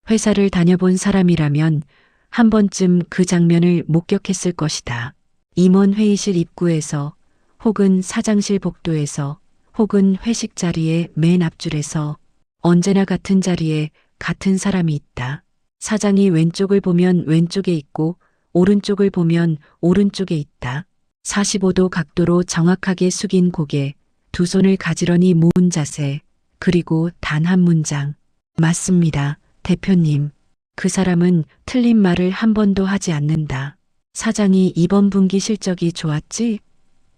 회사를 다녀본 사람이라면 한 번쯤 그 장면을 목격했을 것이다. 임원 회의실 입구에서 혹은 사장실 복도에서 혹은 회식 자리의 맨 앞줄에서 언제나 같은 자리에 같은 사람이 있다. 사장이 왼쪽을 보면 왼쪽에 있고 오른쪽을 보면 오른쪽에 있다. 45도 각도로 정확하게 숙인 고개, 두 손을 가지런히 모은 자세, 그리고 단 한 문장. 맞습니다, 대표님. 그 사람은 틀린 말을 한 번도 하지 않는다. 사장이 이번 분기 실적이 좋았지?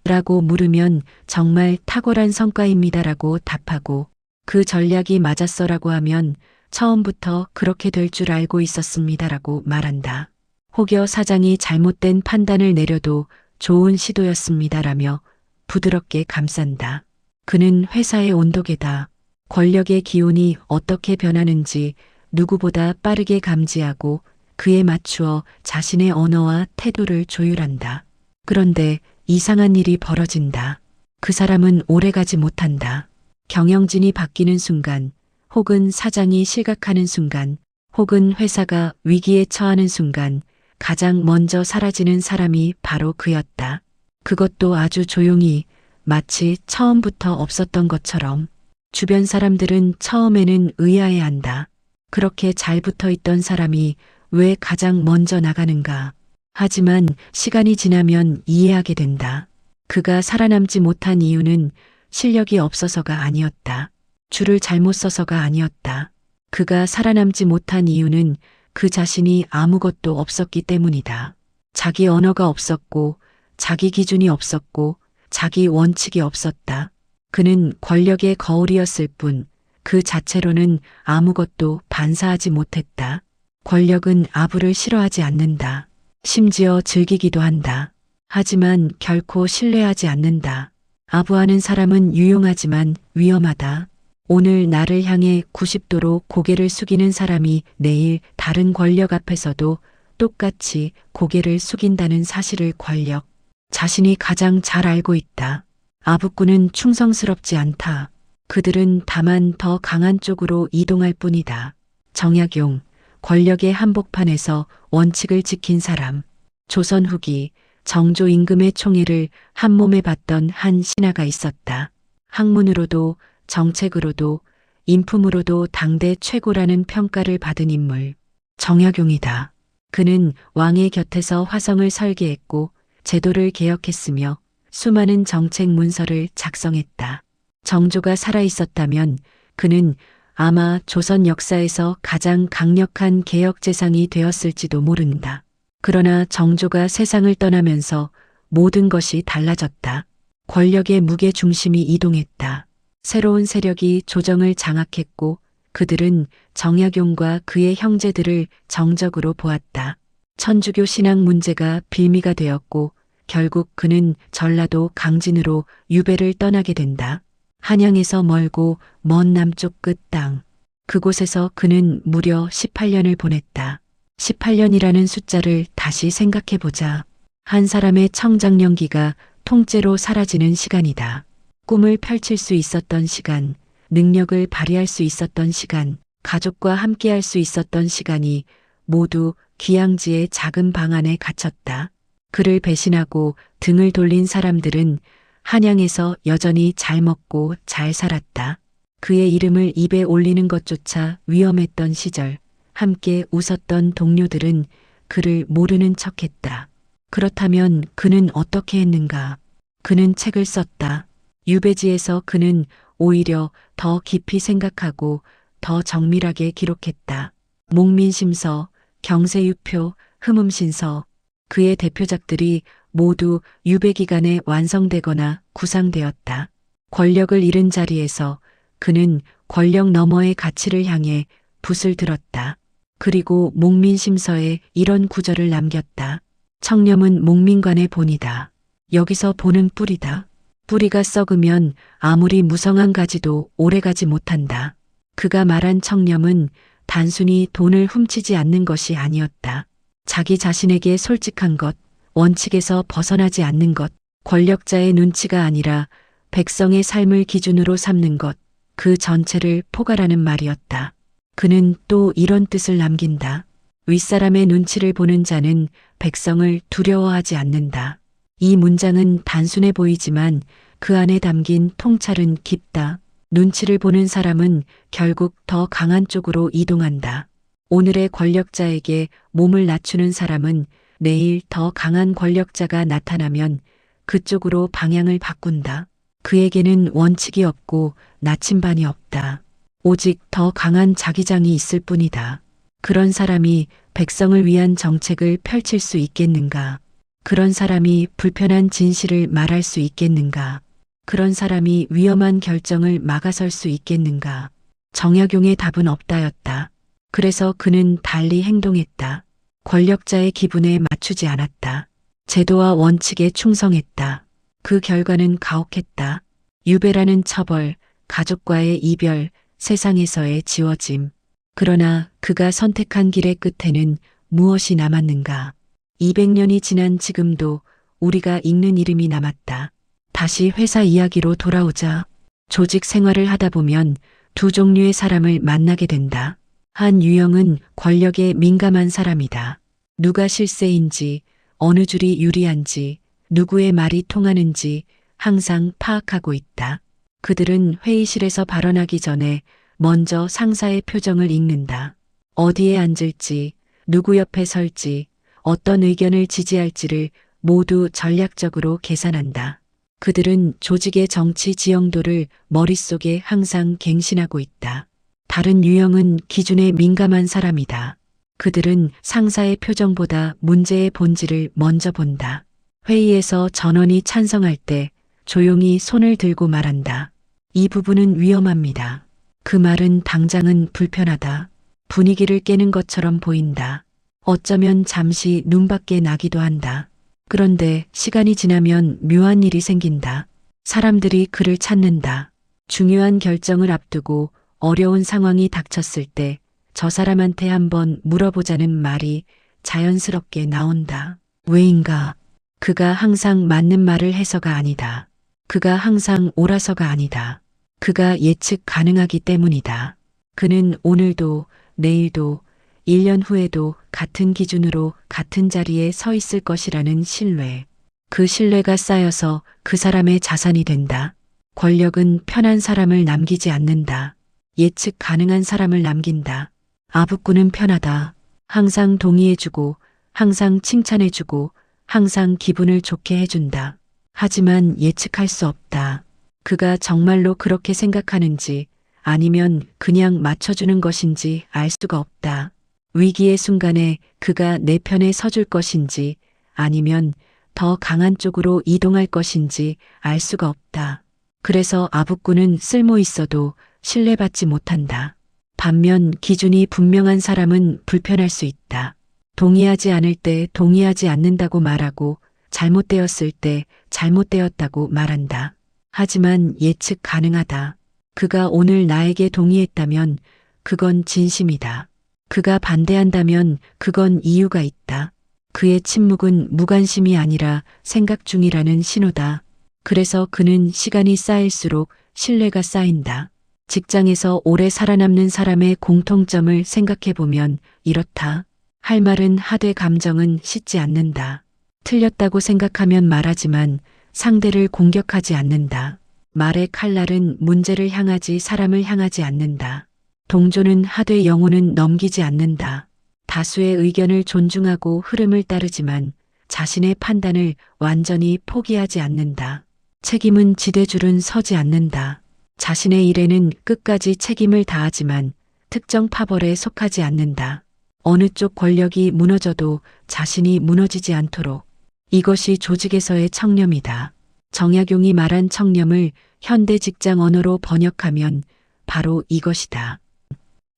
라고 물으면 정말 탁월한 성과입니다라고 답하고, 그 전략이 맞았어라고 하면 처음부터 그렇게 될 줄 알고 있었습니다라고 말한다. 혹여 사장이 잘못된 판단을 내려도 좋은 시도였습니다라며 부드럽게 감싼다. 그는 회사의 온도계다. 권력의 기온이 어떻게 변하는지 누구보다 빠르게 감지하고 그에 맞추어 자신의 언어와 태도를 조율한다. 그런데 이상한 일이 벌어진다. 그 사람은 오래가지 못한다. 경영진이 바뀌는 순간, 혹은 사장이 실각하는 순간, 혹은 회사가 위기에 처하는 순간 가장 먼저 사라지는 사람이 바로 그였다. 그것도 아주 조용히, 마치 처음부터 없었던 것처럼. 주변 사람들은 처음에는 의아해한다. 그렇게 잘 붙어 있던 사람이 왜 가장 먼저 나가는가. 하지만 시간이 지나면 이해하게 된다. 그가 살아남지 못한 이유는 실력이 없어서가 아니었다. 줄을 잘못 서서가 아니었다. 그가 살아남지 못한 이유는 그 자신이 아무것도 없었기 때문이다. 자기 언어가 없었고, 자기 기준이 없었고, 자기 원칙이 없었다. 그는 권력의 거울이었을 뿐, 그 자체로는 아무것도 반사하지 못했다. 권력은 아부를 싫어하지 않는다. 심지어 즐기기도 한다. 하지만 결코 신뢰하지 않는다. 아부하는 사람은 유용하지만 위험하다. 오늘 나를 향해 90도로 고개를 숙이는 사람이 내일 다른 권력 앞에서도 똑같이 고개를 숙인다는 사실을 권력 자신이 가장 잘 알고 있다. 아부꾼은 충성스럽지 않다. 그들은 다만 더 강한 쪽으로 이동할 뿐이다. 정약용, 권력의 한복판에서 원칙을 지킨 사람. 조선 후기 정조 임금의 총애를 한 몸에 받던 한 신하가 있었다. 학문으로도 정책으로도 인품으로도 당대 최고라는 평가를 받은 인물. 정약용이다. 그는 왕의 곁에서 화성을 설계했고 제도를 개혁했으며 수많은 정책 문서를 작성했다. 정조가 살아있었다면 그는 아마 조선 역사에서 가장 강력한 개혁재상이 되었을지도 모른다. 그러나 정조가 세상을 떠나면서 모든 것이 달라졌다. 권력의 무게 중심이 이동했다. 새로운 세력이 조정을 장악했고 그들은 정약용과 그의 형제들을 정적으로 보았다. 천주교 신앙 문제가 빌미가 되었고 결국 그는 전라도 강진으로 유배를 떠나게 된다. 한양에서 멀고 먼 남쪽 끝 땅. 그곳에서 그는 무려 18년을 보냈다. 18년이라는 숫자를 다시 생각해보자. 한 사람의 청장년기가 통째로 사라지는 시간이다. 꿈을 펼칠 수 있었던 시간, 능력을 발휘할 수 있었던 시간, 가족과 함께할 수 있었던 시간이 모두 귀양지의 작은 방 안에 갇혔다. 그를 배신하고 등을 돌린 사람들은 한양에서 여전히 잘 먹고 잘 살았다. 그의 이름을 입에 올리는 것조차 위험했던 시절, 함께 웃었던 동료들은 그를 모르는 척했다. 그렇다면 그는 어떻게 했는가? 그는 책을 썼다. 유배지에서 그는 오히려 더 깊이 생각하고 더 정밀하게 기록했다. 목민심서, 경세유표, 흠음신서, 그의 대표작들이 모두 유배 기간에 완성되거나 구상되었다. 권력을 잃은 자리에서 그는 권력 너머의 가치를 향해 붓을 들었다. 그리고 목민심서에 이런 구절을 남겼다. 청렴은 목민관의 본이다. 여기서 본은 뿌리다. 뿌리가 썩으면 아무리 무성한 가지도 오래가지 못한다. 그가 말한 청렴은 단순히 돈을 훔치지 않는 것이 아니었다. 자기 자신에게 솔직한 것, 원칙에서 벗어나지 않는 것, 권력자의 눈치가 아니라 백성의 삶을 기준으로 삼는 것, 그 전체를 포괄하는 말이었다. 그는 또 이런 뜻을 남긴다. 윗사람의 눈치를 보는 자는 백성을 두려워하지 않는다. 이 문장은 단순해 보이지만 그 안에 담긴 통찰은 깊다. 눈치를 보는 사람은 결국 더 강한 쪽으로 이동한다. 오늘의 권력자에게 몸을 낮추는 사람은 내일 더 강한 권력자가 나타나면 그쪽으로 방향을 바꾼다. 그에게는 원칙이 없고 나침반이 없다. 오직 더 강한 자기장이 있을 뿐이다. 그런 사람이 백성을 위한 정책을 펼칠 수 있겠는가? 그런 사람이 불편한 진실을 말할 수 있겠는가? 그런 사람이 위험한 결정을 막아설 수 있겠는가? 정약용의 답은 없다였다. 그래서 그는 달리 행동했다. 권력자의 기분에 맞추지 않았다. 제도와 원칙에 충성했다. 그 결과는 가혹했다. 유배라는 처벌, 가족과의 이별, 세상에서의 지워짐. 그러나 그가 선택한 길의 끝에는 무엇이 남았는가? 200년이 지난 지금도 우리가 읽는 이름이 남았다. 다시 회사 이야기로 돌아오자. 조직 생활을 하다 보면 두 종류의 사람을 만나게 된다. 한 유형은 권력에 민감한 사람이다. 누가 실세인지, 어느 줄이 유리한지, 누구의 말이 통하는지 항상 파악하고 있다. 그들은 회의실에서 발언하기 전에 먼저 상사의 표정을 읽는다. 어디에 앉을지, 누구 옆에 설지, 어떤 의견을 지지할지를 모두 전략적으로 계산한다. 그들은 조직의 정치 지형도를 머릿속에 항상 갱신하고 있다. 다른 유형은 기준에 민감한 사람이다. 그들은 상사의 표정보다 문제의 본질을 먼저 본다. 회의에서 전원이 찬성할 때 조용히 손을 들고 말한다. 이 부분은 위험합니다. 그 말은 당장은 불편하다. 분위기를 깨는 것처럼 보인다. 어쩌면 잠시 눈밖에 나기도 한다. 그런데 시간이 지나면 묘한 일이 생긴다. 사람들이 그를 찾는다. 중요한 결정을 앞두고 어려운 상황이 닥쳤을 때 저 사람한테 한번 물어보자는 말이 자연스럽게 나온다. 왜인가? 그가 항상 맞는 말을 해서가 아니다. 그가 항상 옳아서가 아니다. 그가 예측 가능하기 때문이다. 그는 오늘도 내일도 1년 후에도 같은 기준으로 같은 자리에 서 있을 것이라는 신뢰. 그 신뢰가 쌓여서 그 사람의 자산이 된다. 권력은 편한 사람을 남기지 않는다. 예측 가능한 사람을 남긴다. 아부꾼은 편하다. 항상 동의해주고, 항상 칭찬해주고, 항상 기분을 좋게 해준다. 하지만 예측할 수 없다. 그가 정말로 그렇게 생각하는지 아니면 그냥 맞춰주는 것인지 알 수가 없다. 위기의 순간에 그가 내 편에 서줄 것인지 아니면 더 강한 쪽으로 이동할 것인지 알 수가 없다. 그래서 아부꾼은 쓸모 있어도 신뢰받지 못한다. 반면 기준이 분명한 사람은 불편할 수 있다. 동의하지 않을 때 동의하지 않는다고 말하고 잘못되었을 때 잘못되었다고 말한다. 하지만 예측 가능하다. 그가 오늘 나에게 동의했다면 그건 진심이다. 그가 반대한다면 그건 이유가 있다. 그의 침묵은 무관심이 아니라 생각 중이라는 신호다. 그래서 그는 시간이 쌓일수록 신뢰가 쌓인다. 직장에서 오래 살아남는 사람의 공통점을 생각해보면 이렇다. 할 말은 하되 감정은 씻지 않는다. 틀렸다고 생각하면 말하지만 상대를 공격하지 않는다. 말의 칼날은 문제를 향하지 사람을 향하지 않는다. 동조는 하되 영혼은 넘기지 않는다. 다수의 의견을 존중하고 흐름을 따르지만 자신의 판단을 완전히 포기하지 않는다. 책임은 지대줄은 서지 않는다. 자신의 일에는 끝까지 책임을 다하지만 특정 파벌에 속하지 않는다. 어느 쪽 권력이 무너져도 자신이 무너지지 않도록. 이것이 조직에서의 청렴이다. 정약용이 말한 청렴을 현대 직장 언어로 번역하면 바로 이것이다.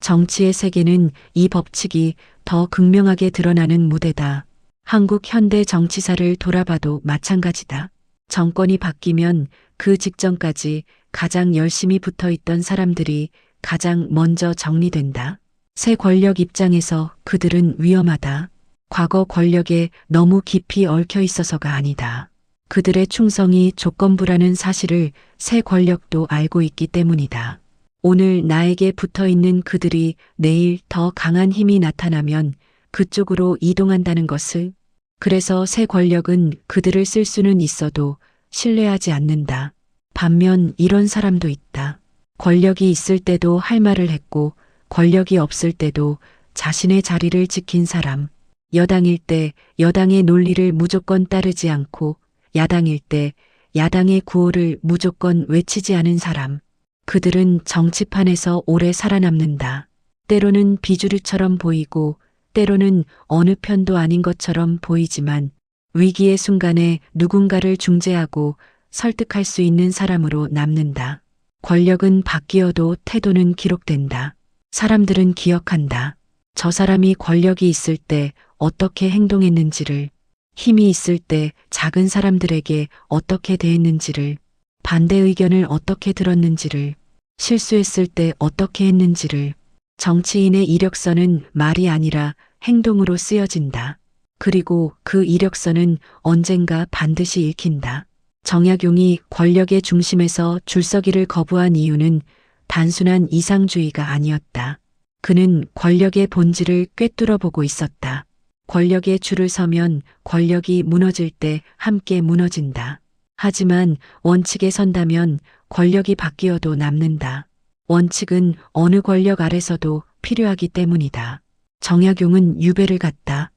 정치의 세계는 이 법칙이 더 극명하게 드러나는 무대다. 한국 현대 정치사를 돌아봐도 마찬가지다. 정권이 바뀌면 그 직전까지 가장 열심히 붙어 있던 사람들이 가장 먼저 정리된다. 새 권력 입장에서 그들은 위험하다. 과거 권력에 너무 깊이 얽혀 있어서가 아니다. 그들의 충성이 조건부라는 사실을 새 권력도 알고 있기 때문이다. 오늘 나에게 붙어 있는 그들이 내일 더 강한 힘이 나타나면 그쪽으로 이동한다는 것을. 그래서 새 권력은 그들을 쓸 수는 있어도 신뢰하지 않는다. 반면 이런 사람도 있다. 권력이 있을 때도 할 말을 했고 권력이 없을 때도 자신의 자리를 지킨 사람. 여당일 때 여당의 논리를 무조건 따르지 않고 야당일 때 야당의 구호를 무조건 외치지 않은 사람. 그들은 정치판에서 오래 살아남는다. 때로는 비주류처럼 보이고 때로는 어느 편도 아닌 것처럼 보이지만 위기의 순간에 누군가를 중재하고 설득할 수 있는 사람으로 남는다. 권력은 바뀌어도 태도는 기록된다. 사람들은 기억한다. 저 사람이 권력이 있을 때 어떻게 행동했는지를, 힘이 있을 때 작은 사람들에게 어떻게 대했는지를, 반대 의견을 어떻게 들었는지를, 실수했을 때 어떻게 했는지를. 정치인의 이력서는 말이 아니라 행동으로 쓰여진다. 그리고 그 이력서는 언젠가 반드시 읽힌다. 정약용이 권력의 중심에서 줄서기를 거부한 이유는 단순한 이상주의가 아니었다. 그는 권력의 본질을 꿰뚫어 보고 있었다. 권력의 줄을 서면 권력이 무너질 때 함께 무너진다. 하지만 원칙에 선다면 권력이 바뀌어도 남는다. 원칙은 어느 권력 아래서도 필요하기 때문이다. 정약용은 유배를 갔다.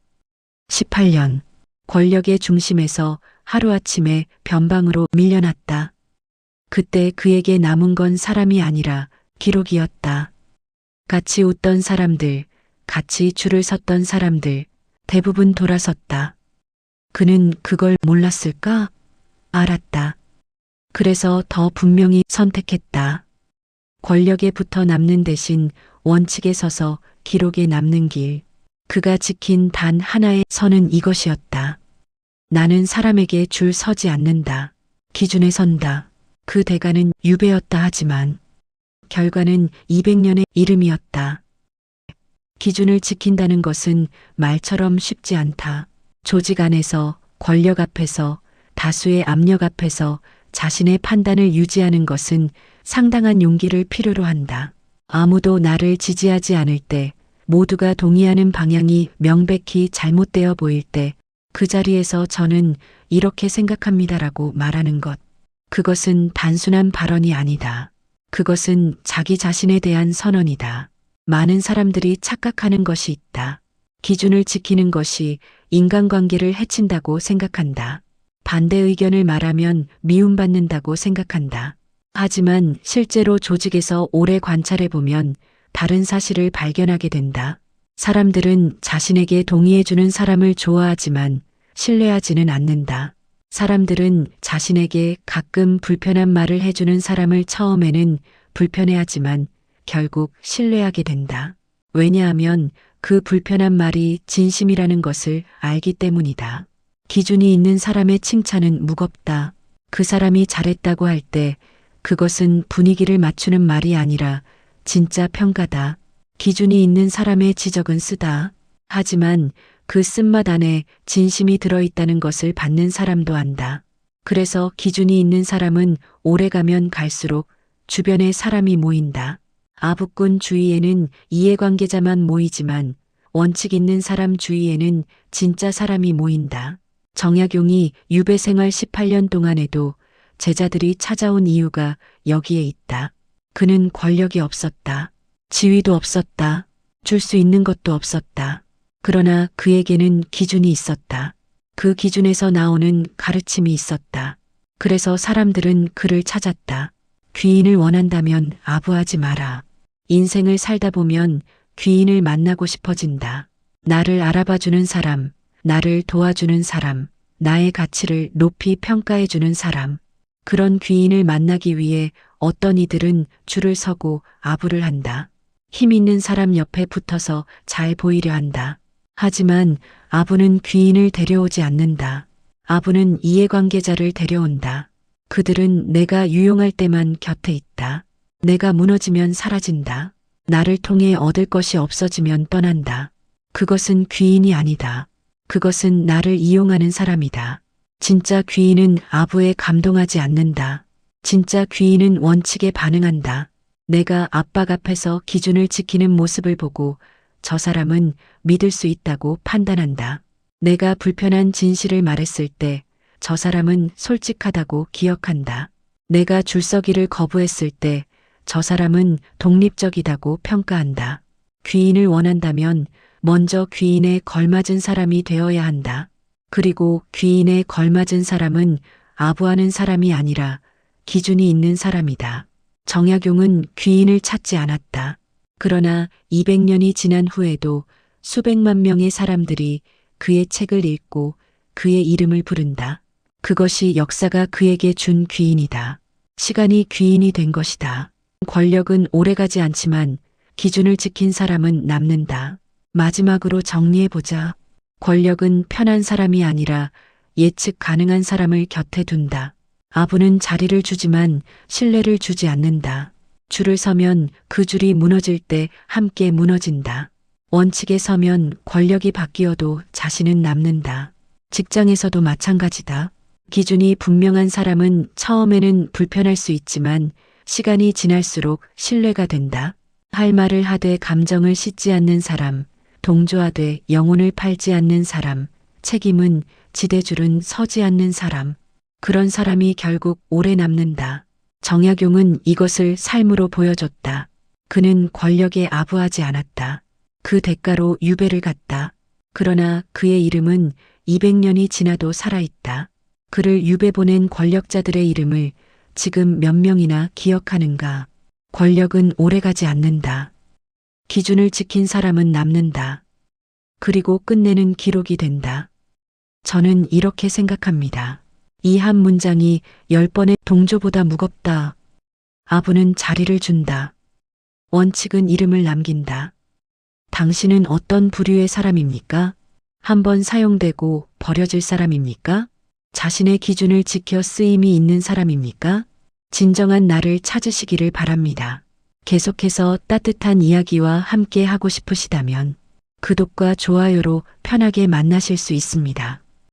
18년. 권력의 중심에서 하루아침에 변방으로 밀려났다. 그때 그에게 남은 건 사람이 아니라 기록이었다. 같이 웃던 사람들, 같이 줄을 섰던 사람들, 대부분 돌아섰다. 그는 그걸 몰랐을까? 알았다. 그래서 더 분명히 선택했다. 권력에 붙어 남는 대신 원칙에 서서 기록에 남는 길. 그가 지킨 단 하나의 선은 이것이었다. 나는 사람에게 줄 서지 않는다. 기준에 선다. 그 대가는 유배였다 하지만 결과는 200년의 이름이었다. 기준을 지킨다는 것은 말처럼 쉽지 않다. 조직 안에서, 권력 앞에서, 다수의 압력 앞에서 자신의 판단을 유지하는 것은 상당한 용기를 필요로 한다. 아무도 나를 지지하지 않을 때, 모두가 동의하는 방향이 명백히 잘못되어 보일 때, 그 자리에서 저는 이렇게 생각합니다라고 말하는 것. 그것은 단순한 발언이 아니다. 그것은 자기 자신에 대한 선언이다. 많은 사람들이 착각하는 것이 있다. 기준을 지키는 것이 인간관계를 해친다고 생각한다. 반대 의견을 말하면 미움받는다고 생각한다. 하지만 실제로 조직에서 오래 관찰해보면 다른 사실을 발견하게 된다. 사람들은 자신에게 동의해주는 사람을 좋아하지만 신뢰하지는 않는다. 사람들은 자신에게 가끔 불편한 말을 해주는 사람을 처음에는 불편해하지만 결국 신뢰하게 된다. 왜냐하면 그 불편한 말이 진심이라는 것을 알기 때문이다. 기준이 있는 사람의 칭찬은 무겁다. 그 사람이 잘했다고 할 때 그것은 분위기를 맞추는 말이 아니라 진짜 평가다. 기준이 있는 사람의 지적은 쓰다. 하지만 그 쓴맛 안에 진심이 들어있다는 것을 받는 사람도 안다. 그래서 기준이 있는 사람은 오래가면 갈수록 주변에 사람이 모인다. 아부꾼 주위에는 이해관계자만 모이지만 원칙 있는 사람 주위에는 진짜 사람이 모인다. 정약용이 유배 생활 18년 동안에도 제자들이 찾아온 이유가 여기에 있다. 그는 권력이 없었다. 지위도 없었다. 줄 수 있는 것도 없었다. 그러나 그에게는 기준이 있었다. 그 기준에서 나오는 가르침이 있었다. 그래서 사람들은 그를 찾았다. 귀인을 원한다면 아부하지 마라. 인생을 살다 보면 귀인을 만나고 싶어진다. 나를 알아봐주는 사람, 나를 도와주는 사람, 나의 가치를 높이 평가해주는 사람. 그런 귀인을 만나기 위해 어떤 이들은 줄을 서고 아부를 한다. 힘 있는 사람 옆에 붙어서 잘 보이려 한다. 하지만 아부는 귀인을 데려오지 않는다. 아부는 이해관계자를 데려온다. 그들은 내가 유용할 때만 곁에 있다. 내가 무너지면 사라진다. 나를 통해 얻을 것이 없어지면 떠난다. 그것은 귀인이 아니다. 그것은 나를 이용하는 사람이다. 진짜 귀인은 아부에 감동하지 않는다. 진짜 귀인은 원칙에 반응한다. 내가 압박 앞에서 기준을 지키는 모습을 보고 저 사람은 믿을 수 있다고 판단한다. 내가 불편한 진실을 말했을 때 저 사람은 솔직하다고 기억한다. 내가 줄서기를 거부했을 때 저 사람은 독립적이다고 평가한다. 귀인을 원한다면 먼저 귀인에 걸맞은 사람이 되어야 한다. 그리고 귀인에 걸맞은 사람은 아부하는 사람이 아니라 기준이 있는 사람이다. 정약용은 귀인을 찾지 않았다. 그러나 200년이 지난 후에도 수백만 명의 사람들이 그의 책을 읽고 그의 이름을 부른다. 그것이 역사가 그에게 준 귀인이다. 시간이 귀인이 된 것이다. 권력은 오래가지 않지만 기준을 지킨 사람은 남는다. 마지막으로 정리해보자. 권력은 편한 사람이 아니라 예측 가능한 사람을 곁에 둔다. 아부는 자리를 주지만 신뢰를 주지 않는다. 줄을 서면 그 줄이 무너질 때 함께 무너진다. 원칙에 서면 권력이 바뀌어도 자신은 남는다. 직장에서도 마찬가지다. 기준이 분명한 사람은 처음에는 불편할 수 있지만 시간이 지날수록 신뢰가 된다. 할 말을 하되 감정을 씻지 않는 사람, 동조하되 영혼을 팔지 않는 사람, 책임은 지대줄은 서지 않는 사람. 그런 사람이 결국 오래 남는다. 정약용은 이것을 삶으로 보여줬다. 그는 권력에 아부하지 않았다. 그 대가로 유배를 갔다. 그러나 그의 이름은 200년이 지나도 살아있다. 그를 유배 보낸 권력자들의 이름을 지금 몇 명이나 기억하는가? 권력은 오래가지 않는다. 기준을 지킨 사람은 남는다. 그리고 끝내는 기록이 된다. 저는 이렇게 생각합니다. 이 한 문장이 10번의 동조보다 무겁다. 아부는 자리를 준다. 원칙은 이름을 남긴다. 당신은 어떤 부류의 사람입니까? 한번 사용되고 버려질 사람입니까? 자신의 기준을 지켜 쓰임이 있는 사람입니까? 진정한 나를 찾으시기를 바랍니다. 계속해서 따뜻한 이야기와 함께 하고 싶으시다면 구독과 좋아요로 편하게 만나실 수 있습니다.